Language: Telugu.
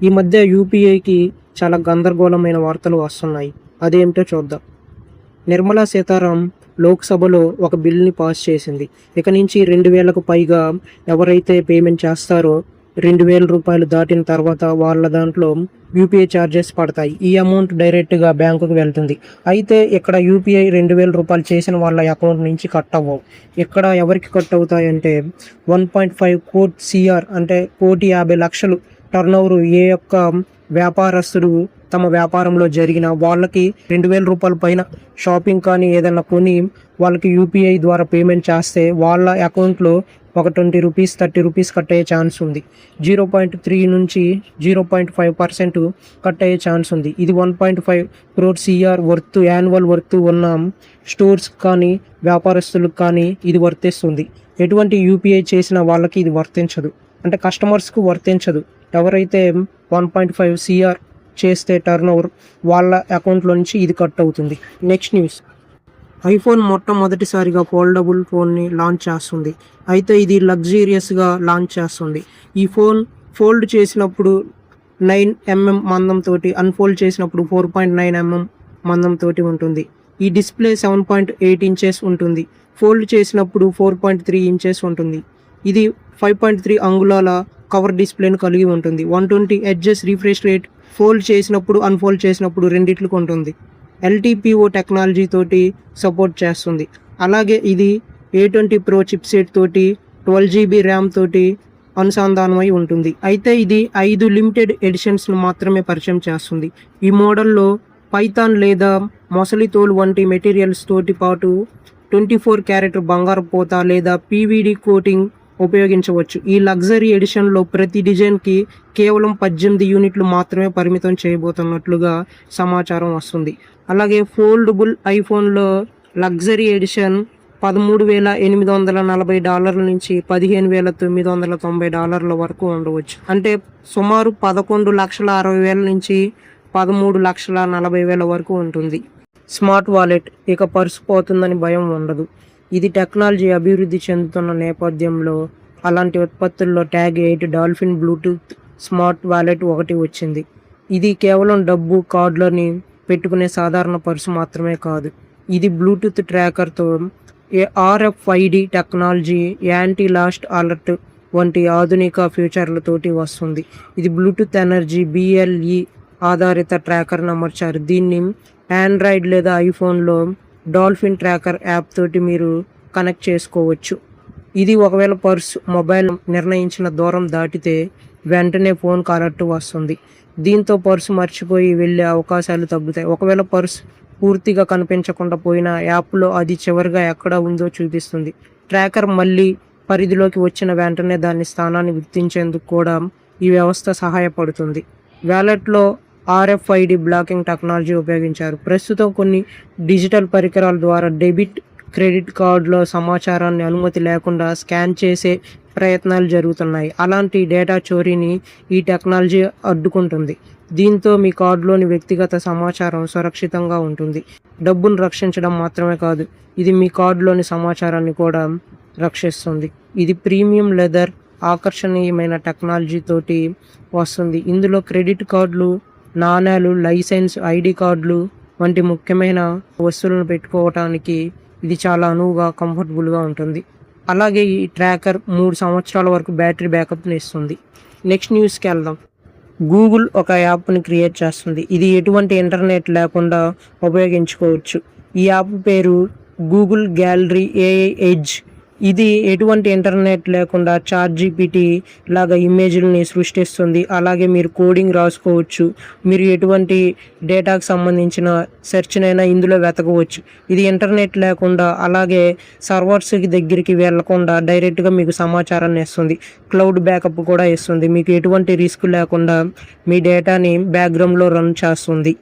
ఈ మధ్య యూపీఐకి చాలా గందరగోళమైన వార్తలు వస్తున్నాయి. అదేమిటో చూద్దాం. నిర్మలా సీతారాం లోక్సభలో ఒక బిల్ని పాస్ చేసింది. ఇక నుంచి 2000కు పైగా ఎవరైతే పేమెంట్ చేస్తారో 2000 రూపాయలు దాటిన తర్వాత వాళ్ళ దాంట్లో యూపీఐ ఛార్జెస్ పడతాయి. ఈ అమౌంట్ డైరెక్ట్గా బ్యాంకుకు వెళ్తుంది. అయితే ఇక్కడ యూపీఐ 2000 రూపాయలు చేసిన వాళ్ళ అకౌంట్ నుంచి కట్ అవ్వవు. ఇక్కడ ఎవరికి కట్ అవుతాయంటే 1.5 కోట్ సిఆర్ అంటే 1,50,00,000 టర్నోవర్ ఏ యొక్క వ్యాపారస్తుడు తమ వ్యాపారంలో జరిగిన వాళ్ళకి 2000 రూపాయల పైన షాపింగ్ కానీ ఏదైనా కొని వాళ్ళకి యూపీఐ ద్వారా పేమెంట్ చేస్తే వాళ్ళ అకౌంట్లో ఒక 20 రూపీస్ 30 రూపీస్ కట్ అయ్యే ఛాన్స్ ఉంది. 0.3 నుంచి 0.5% కట్ అయ్యే ఛాన్స్ ఉంది. ఇది 1.5 crore CR worth annual worth ఉన్న స్టోర్స్ కానీ వ్యాపారస్తులకు కానీ ఇది వర్తిస్తుంది. ఎటువంటి యూపీఐ చేసిన వాళ్ళకి ఇది వర్తించదు, అంటే కస్టమర్స్కు వర్తించదు. ఎవరైతే 1.5 సిఆర్ చేస్తే టర్నోవర్ వాళ్ళ అకౌంట్లో నుంచి ఇది కట్ అవుతుంది. Next news. ఐఫోన్ మొట్టమొదటిసారిగా ఫోల్డబుల్ ఫోన్ని లాంచ్ చేస్తుంది. అయితే ఇది లగ్జీరియస్గా లాంచ్ చేస్తుంది. ఈ ఫోన్ ఫోల్డ్ చేసినప్పుడు 9mm మందంతో, అన్ఫోల్డ్ చేసినప్పుడు 4.9mm మందంతో ఉంటుంది. ఈ డిస్ప్లే 7.8 ఇంచెస్ ఉంటుంది. ఫోల్డ్ చేసినప్పుడు 4.3 ఇంచెస్ ఉంటుంది. ఇది 5.3 అంగుళాల కవర్ డిస్ప్లేను కలిగి ఉంటుంది. 120 హెర్ట్జ్ రిఫ్రెష్ రేట్ ఫోల్డ్ చేసినప్పుడు అన్ఫోల్డ్ చేసినప్పుడు రెండిట్లకు ఉంటుంది. ఎల్టీపీఓ టెక్నాలజీ తోటి సపోర్ట్ చేస్తుంది. అలాగే ఇది A20 Pro చిప్సెట్ తోటి 12GB ర్యామ్ తోటి అనుసంధానమై ఉంటుంది. అయితే ఇది 5 లిమిటెడ్ ఎడిషన్స్ను మాత్రమే పరిచయం చేస్తుంది. ఈ మోడల్లో పైథాన్ లేదా మొసలి తోలు వంటి మెటీరియల్స్ తోటి పాటు 24 క్యారెట్ బంగారు పోత లేదా పీవీడీ కోటింగ్ ఉపయోగించవచ్చు. ఈ లగ్జరీ ఎడిషన్లో ప్రతి డిజైన్కి కేవలం 18 యూనిట్లు మాత్రమే పరిమితం చేయబోతున్నట్లుగా సమాచారం వస్తుంది. అలాగే ఫోల్డబుల్ ఐఫోన్లో లగ్జరీ ఎడిషన్ $13,840 నుంచి $15,990 వరకు ఉండవచ్చు. అంటే సుమారు 11,60,000 నుంచి 13,40,000 వరకు ఉంటుంది. Smart wallet. ఇక పర్సు పోతుందని భయం ఉండదు. ఇది టెక్నాలజీ అభివృద్ధి చెందుతున్న నేపథ్యంలో అలాంటి ఉత్పత్తుల్లో tag 8 dolphin Bluetooth smart wallet ఒకటి వచ్చింది. ఇది కేవలం డబ్బు కార్డులని పెట్టుకునే సాధారణ పర్సు మాత్రమే కాదు. ఇది బ్లూటూత్ ట్రాకర్తో RFID technology, anti lost alert వంటి ఆధునిక ఫీచర్లతోటి వస్తుంది. ఇది బ్లూటూత్ ఎనర్జీ BLE ఆధారిత ట్రాకర్ను అమర్చారు. దీన్ని ఆండ్రాయిడ్ లేదా ఐఫోన్లో డాల్ఫిన్ ట్రాకర్ యాప్ తోటి మీరు కనెక్ట్ చేసుకోవచ్చు. ఇది ఒకవేళ పర్స్ మొబైల్ నిర్ణయించిన దూరం దాటితే వెంటనే ఫోన్ అలర్ట్ వస్తుంది. దీంతో పర్సు మర్చిపోయి వెళ్ళే అవకాశాలు తగ్గుతాయి. ఒకవేళ పర్స్ పూర్తిగా కనిపించకుండా పోయినా యాప్లో అది చివరిగా ఎక్కడ ఉందో చూపిస్తుంది. ట్రాకర్ మళ్ళీ పరిధిలోకి వచ్చిన వెంటనే దాని స్థానాన్ని గుర్తించేందుకు కూడా ఈ వ్యవస్థ సహాయపడుతుంది. వ్యాలెట్లో RFID బ్లాకింగ్ టెక్నాలజీ ఉపయోగించారు. ప్రస్తుతం కొన్ని డిజిటల్ పరికరాల ద్వారా డెబిట్, క్రెడిట్ కార్డులో సమాచారాన్ని అనుమతి లేకుండా స్కాన్ చేసే ప్రయత్నాలు జరుగుతున్నాయి. అలాంటి డేటా చోరీని ఈ టెక్నాలజీ అడ్డుకుంటుంది. దీంతో మీ కార్డులోని వ్యక్తిగత సమాచారం సురక్షితంగా ఉంటుంది. డబ్బును రక్షించడం మాత్రమే కాదు, ఇది మీ కార్డులోని సమాచారాన్ని కూడా రక్షిస్తుంది. ఇది ప్రీమియం లెదర్ ఆకర్షణీయమైన టెక్నాలజీ తోటి వస్తుంది. ఇందులో క్రెడిట్ కార్డులు, నాణేలు, లైసెన్స్, ఐడి కార్డులు వంటి ముఖ్యమైన వస్తువులను పెట్టుకోవటానికి ఇది చాలా అనువుగా, కంఫర్టబుల్గా ఉంటుంది. అలాగే ఈ ట్రాకర్ 3 సంవత్సరాల వరకు బ్యాటరీ బ్యాకప్ని ఇస్తుంది. నెక్స్ట్ న్యూస్కి వెళ్దాం. గూగుల్ ఒక యాప్ని క్రియేట్ చేస్తుంది. ఇది ఎటువంటి ఇంటర్నెట్ లేకుండా ఉపయోగించుకోవచ్చు. ఈ యాప్ పేరు గూగుల్ గ్యాలరీ AI ఎడ్జ్. ఇది ఎటువంటి ఇంటర్నెట్ లేకుండా ChatGPT లాగా ఇమేజ్ని సృష్టిస్తుంది. అలాగే మీరు కోడింగ్ రాసుకోవచ్చు. మీరు ఎటువంటి డేటాకు సంబంధించిన సెర్చ్నైనా ఇందులో వెతకవచ్చు. ఇది ఇంటర్నెట్ లేకుండా, అలాగే సర్వర్స్కి దగ్గరికి వెళ్లకుండా డైరెక్ట్గా మీకు సమాచారాన్ని ఇస్తుంది. క్లౌడ్ బ్యాకప్ కూడా ఇస్తుంది. మీకు ఎటువంటి రిస్క్ లేకుండా మీ డేటాని బ్యాక్గ్రౌండ్లో రన్ చేస్తుంది.